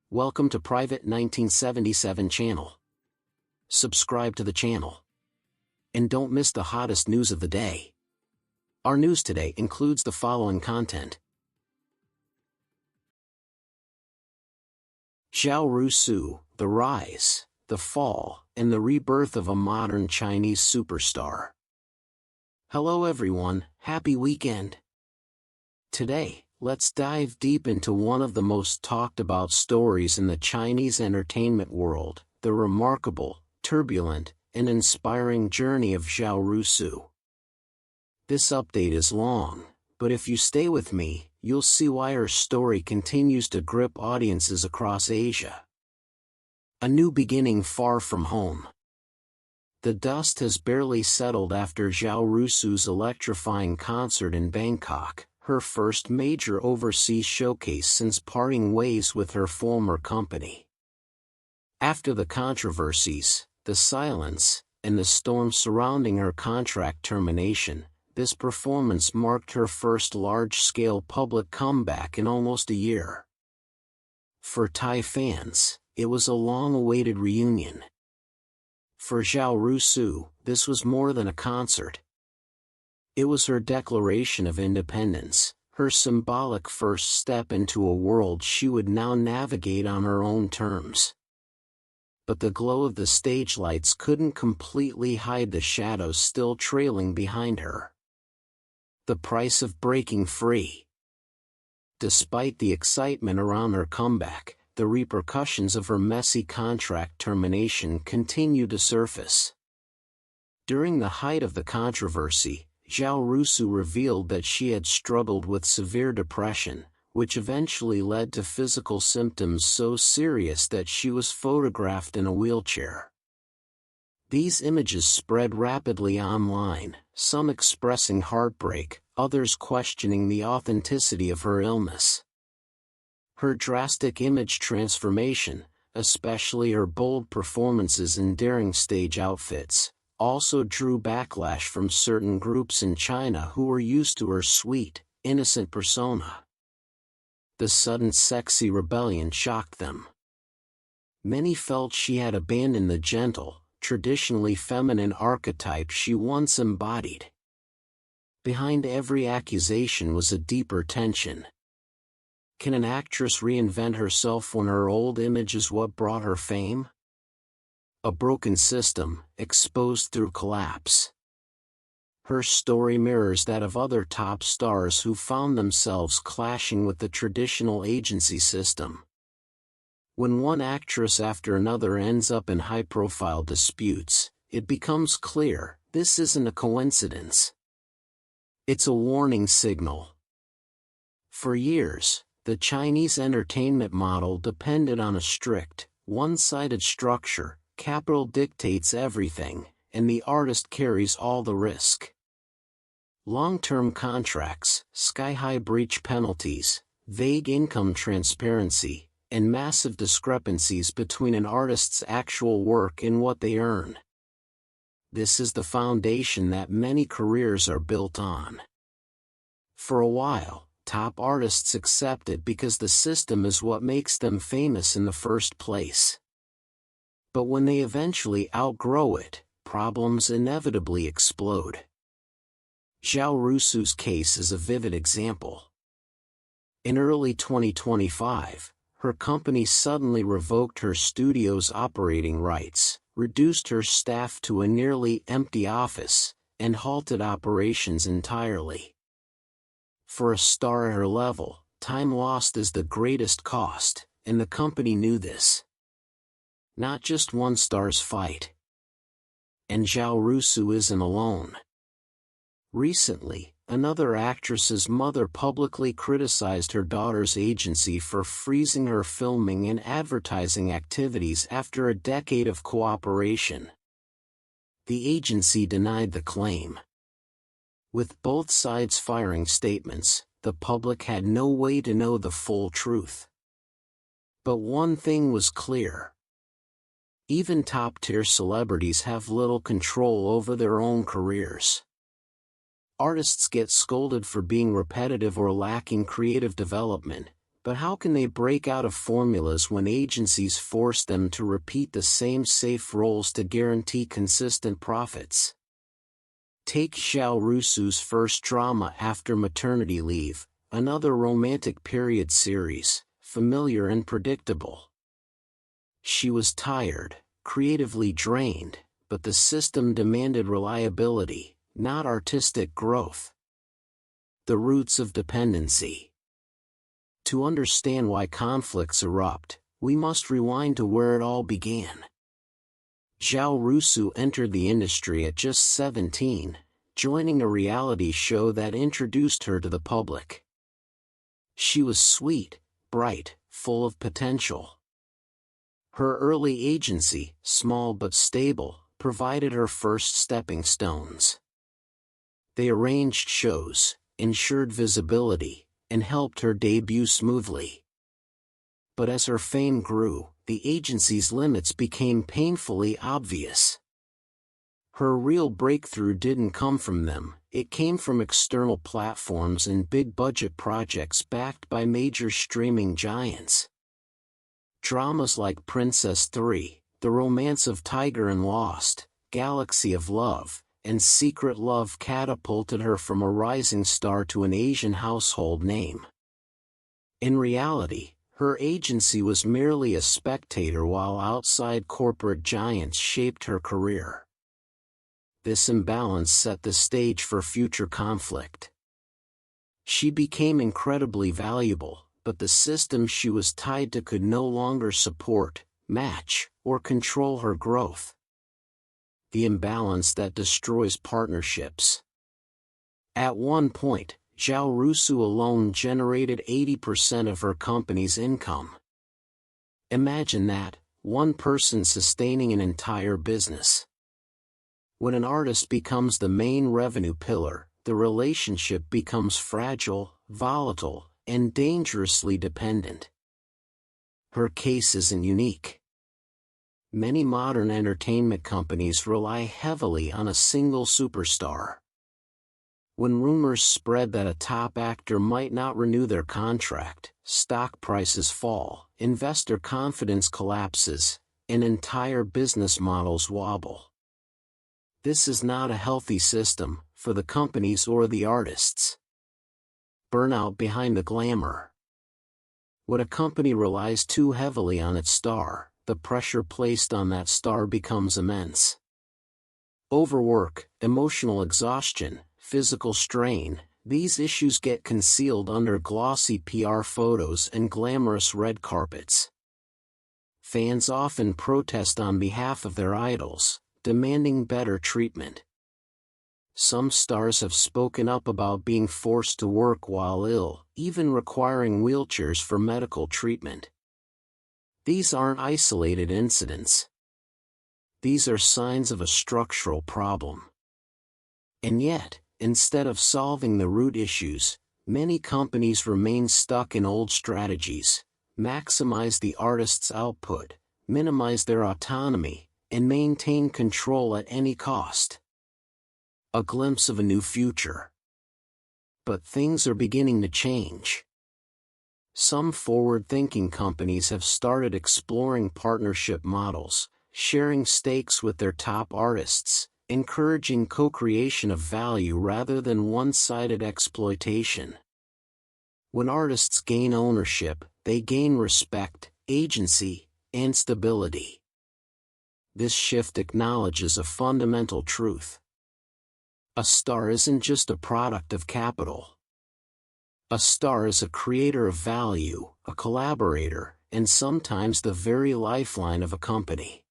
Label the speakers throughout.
Speaker 1: Welcome to Private 1977 channel. Subscribe to the channel. And don't miss the hottest news of the day. Our news today includes the following content. Zhao Rusu, the rise, the fall, and the rebirth of a modern Chinese superstar. Hello everyone, happy weekend. Today, let's dive deep into one of the most talked about stories in the Chinese entertainment world, the remarkable, turbulent, and inspiring journey of Zhao Rusu. This update is long, but if you stay with me, you'll see why her story continues to grip audiences across Asia. A new beginning far from home. The dust has barely settled after Zhao Rusu's electrifying concert in Bangkok, her first major overseas showcase since parting ways with her former company. After the controversies, the silence, and the storm surrounding her contract termination, this performance marked her first large-scale public comeback in almost a year. For Thai fans, it was a long-awaited reunion. For Zhao Rusu, this was more than a concert. It was her declaration of independence, her symbolic first step into a world she would now navigate on her own terms. But the glow of the stage lights couldn't completely hide the shadows still trailing behind her. The price of breaking free. Despite the excitement around her comeback, the repercussions of her messy contract termination continued to surface. During the height of the controversy, Zhao Rusu revealed that she had struggled with severe depression, which eventually led to physical symptoms so serious that she was photographed in a wheelchair. These images spread rapidly online, some expressing heartbreak, others questioning the authenticity of her illness. Her drastic image transformation, especially her bold performances in daring stage outfits, also drew backlash from certain groups in China who were used to her sweet, innocent persona. The sudden sexy rebellion shocked them. Many felt she had abandoned the gentle, traditionally feminine archetype she once embodied. Behind every accusation was a deeper tension. Can an actress reinvent herself when her old image is what brought her fame? A broken system, exposed through collapse. Her story mirrors that of other top stars who found themselves clashing with the traditional agency system. When one actress after another ends up in high-profile disputes, it becomes clear, this isn't a coincidence. It's a warning signal. For years, the Chinese entertainment model depended on a strict, one-sided structure. Capital dictates everything, and the artist carries all the risk. Long-term contracts, sky-high breach penalties, vague income transparency, and massive discrepancies between an artist's actual work and what they earn. This is the foundation that many careers are built on. For a while, top artists accept it because the system is what makes them famous in the first place. But when they eventually outgrow it, problems inevitably explode. Zhao Rusu's case is a vivid example. In early 2025, her company suddenly revoked her studio's operating rights, reduced her staff to a nearly empty office, and halted operations entirely. For a star at her level, time lost is the greatest cost, and the company knew this. Not just one star's fight. And Zhao Rusu isn't alone. Recently, another actress's mother publicly criticized her daughter's agency for freezing her filming and advertising activities after a decade of cooperation. The agency denied the claim. With both sides firing statements, the public had no way to know the full truth. But one thing was clear. Even top-tier celebrities have little control over their own careers. Artists get scolded for being repetitive or lacking creative development, But how can they break out of formulas when agencies force them to repeat the same safe roles to guarantee consistent profits? Take Zhao Rusu's first drama after maternity leave, another romantic period series, familiar and predictable. She was tired, creatively drained, but the system demanded reliability, not artistic growth. The roots of dependency. To understand why conflicts erupt, we must rewind to where it all began. Zhao Rusu entered the industry at just 17, joining a reality show that introduced her to the public. She was sweet, bright, full of potential. Her early agency, small but stable, provided her first stepping stones. They arranged shows, ensured visibility, and helped her debut smoothly. But as her fame grew, the agency's limits became painfully obvious. Her real breakthrough didn't come from them, it came from external platforms and big-budget projects backed by major streaming giants. Dramas like Princess 3, The Romance of Tiger and Lost, Galaxy of Love, and Secret Love catapulted her from a rising star to an Asian household name. In reality, her agency was merely a spectator while outside corporate giants shaped her career. This imbalance set the stage for future conflict. She became incredibly valuable, but the system she was tied to could no longer support, match, or control her growth. The imbalance that destroys partnerships. At one point, Zhao Rusu alone generated 80% of her company's income. Imagine that, one person sustaining an entire business. When an artist becomes the main revenue pillar, the relationship becomes fragile, volatile, and dangerously dependent. Her case isn't unique. Many modern entertainment companies rely heavily on a single superstar. When rumors spread that a top actor might not renew their contract, stock prices fall, investor confidence collapses, and entire business models wobble. This is not a healthy system, for the companies or the artists. Burnout behind the glamour. When a company relies too heavily on its star, the pressure placed on that star becomes immense. Overwork, emotional exhaustion, physical strain, these issues get concealed under glossy PR photos and glamorous red carpets. Fans often protest on behalf of their idols, demanding better treatment. Some stars have spoken up about being forced to work while ill, even requiring wheelchairs for medical treatment. These aren't isolated incidents. These are signs of a structural problem. And yet, instead of solving the root issues, many companies remain stuck in old strategies: maximize the artist's output, minimize their autonomy, and maintain control at any cost. A glimpse of a new future. But things are beginning to change. Some forward-thinking companies have started exploring partnership models, sharing stakes with their top artists, encouraging co-creation of value rather than one-sided exploitation. When artists gain ownership, they gain respect, agency, and stability. This shift acknowledges a fundamental truth. A star isn't just a product of capital. A star is a creator of value, a collaborator, and sometimes the very lifeline of a company.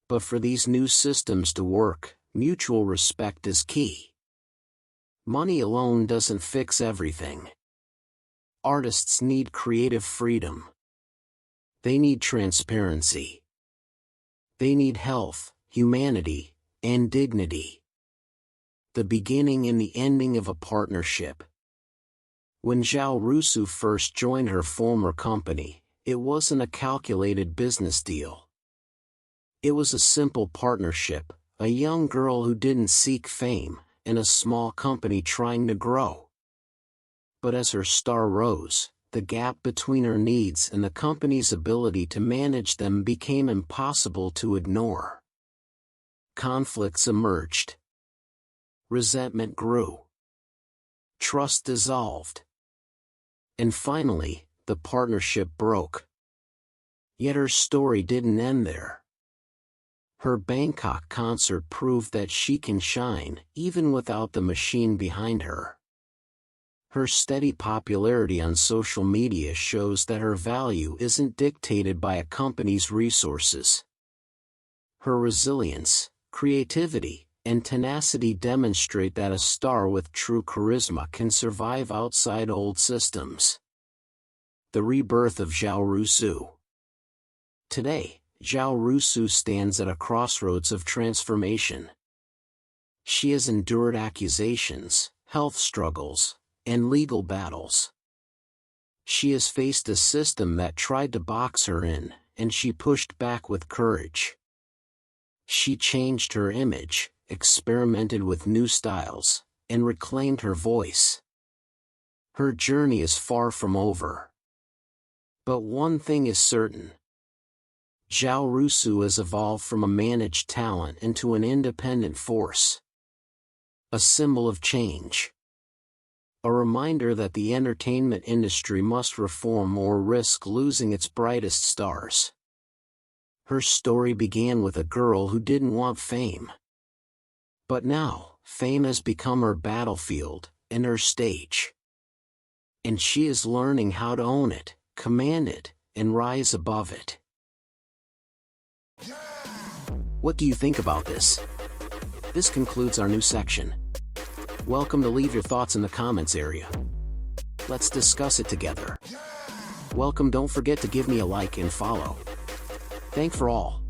Speaker 1: But for these new systems to work, mutual respect is key. Money alone doesn't fix everything. Artists need creative freedom. They need transparency. They need health, humanity, and dignity. The beginning and the ending of a partnership. When Zhao Rusu first joined her former company, it wasn't a calculated business deal. It was a simple partnership, a young girl who didn't seek fame, and a small company trying to grow. But as her star rose, the gap between her needs and the company's ability to manage them became impossible to ignore. Conflicts emerged. Resentment grew. Trust dissolved. And finally, the partnership broke. Yet her story didn't end there. Her Bangkok concert proved that she can shine even without the machine behind her. Her steady popularity on social media shows that her value isn't dictated by a company's resources. Her resilience, creativity, and tenacity demonstrate that a star with true charisma can survive outside old systems. The rebirth of Zhao Rusu. Today, Zhao Rusu stands at a crossroads of transformation. She has endured accusations, health struggles, and legal battles. She has faced a system that tried to box her in, and she pushed back with courage. She changed her image, experimented with new styles, and reclaimed her voice. Her journey is far from over. But one thing is certain. Zhao Rusu has evolved from a managed talent into an independent force. A symbol of change. A reminder that the entertainment industry must reform or risk losing its brightest stars. Her story began with a girl who didn't want fame. But now, fame has become her battlefield, and her stage. And she is learning how to own it, command it, and rise above it. What do you think about this? This concludes our new section. Welcome to leave your thoughts in the comments area. Let's discuss it together. Welcome, don't forget to give me a like and follow. Thank for all.